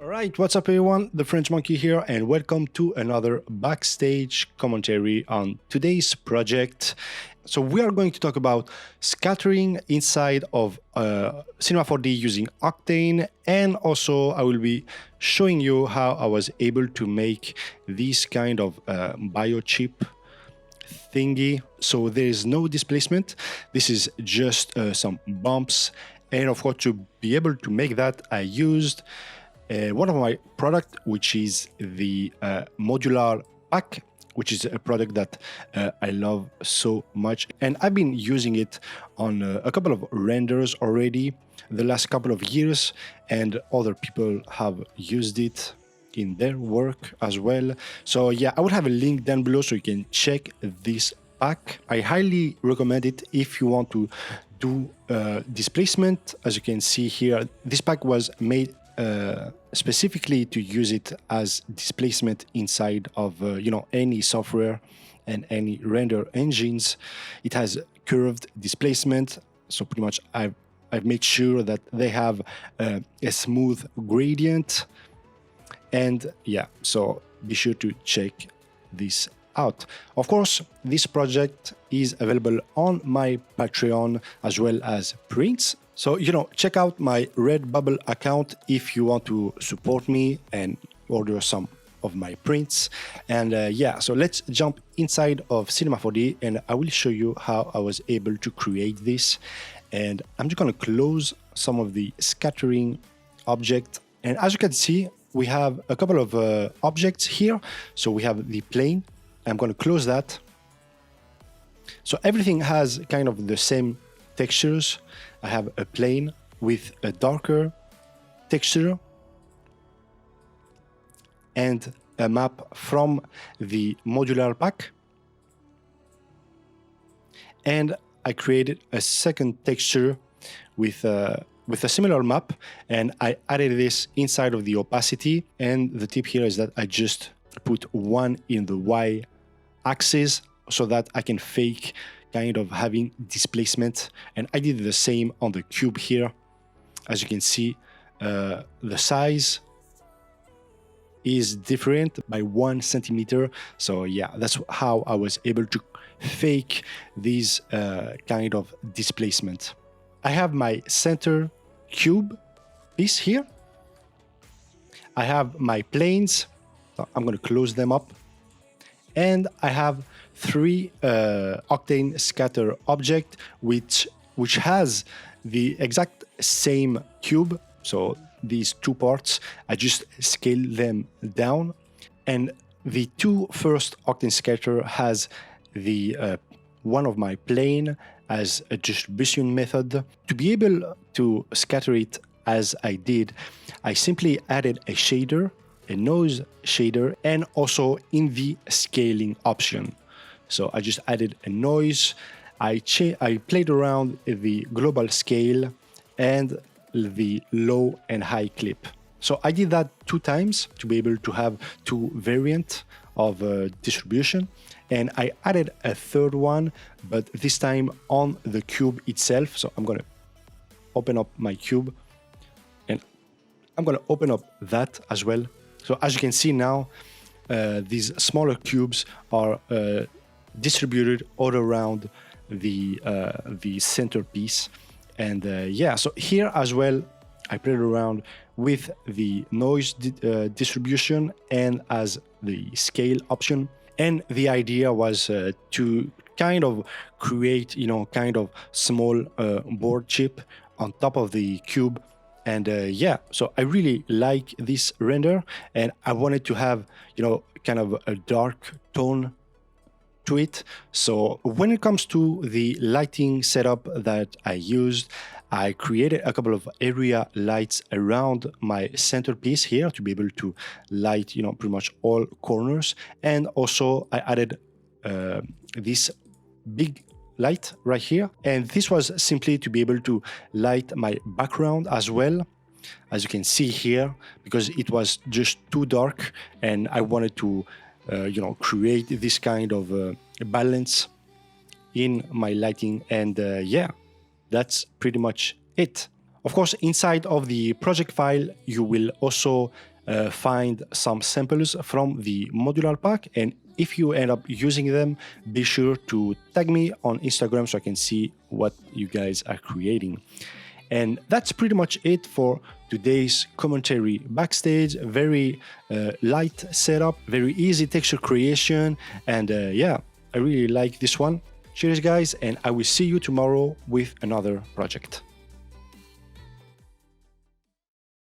Alright, what's up everyone, the French Monkey here and welcome to another Backstage commentary on today's project. So we are going to talk about scattering inside of Cinema4D using Octane, and also I will be showing you how I was able to make this kind of biochip thingy. So there is no displacement, this is just some bumps, and of course to be able to make that I used one of my product, which is the Modular Pack, which is a product that I love so much. And I've been using it on a couple of renders already the last couple of years, and other people have used it in their work as well. So yeah, I will have a link down below so you can check this pack. I highly recommend it if you want to do displacement. As you can see here, this pack was made specifically to use it as displacement inside of any software and any render engines. It has curved displacement, so pretty much I've made sure that they have a smooth gradient. And yeah, so be sure to check this out. Of course, this project is available on my Patreon as well as prints. So, check out my Redbubble account if you want to support me and order some of my prints. And yeah, so let's jump inside of Cinema4D and I will show you how I was able to create this. And I'm just going to close some of the scattering object. And as you can see, we have a couple of objects here. So we have the plane. I'm going to close that. So everything has kind of the same textures. I have a plane with a darker texture and a map from the Modular Pack. And I created a second texture with a similar map, and I added this inside of the opacity. And the tip here is that I just put one in the Y axis so that I can fake kind of having displacement. And I did the same on the cube here. As you can see, the size is different by 1 centimeter. So yeah, that's how I was able to fake these kind of displacement. I have my center cube piece here. I have my planes. I'm going to close them up. And I have 3 Octane scatter object, which has the exact same cube. So these 2 parts, I just scale them down. And the 2 first Octane scatter has the one of my plane as a distribution method. To be able to scatter it as I did, I simply added a shader, a noise shader, and also in the scaling option. So I just added a noise. I played around the global scale and the low and high clip. So I did that 2 times to be able to have 2 variants of distribution. And I added a 3rd one, but this time on the cube itself. So I'm going to open up my cube and I'm going to open up that as well. So as you can see now, these smaller cubes are distributed all around the centerpiece. And yeah, so here as well, I played around with the noise distribution and as the scale option. And the idea was to kind of create, kind of small board chip on top of the cube. And yeah, so I really like this render, and I wanted to have, kind of a dark tone to it. So when it comes to the lighting setup that I used, I created a couple of area lights around my centerpiece here to be able to light, pretty much all corners. And also I added this big light right here. And this was simply to be able to light my background as well, as you can see here, because it was just too dark and I wanted to create this kind of balance in my lighting. And yeah, that's pretty much it. Of course, inside of the project file, you will also find some samples from the Modular Pack, and if you end up using them, be sure to tag me on Instagram so I can see what you guys are creating. And that's pretty much it for today's commentary backstage. Very light setup, very easy texture creation, and yeah, I really like this one. Cheers guys, and I will see you tomorrow with another project.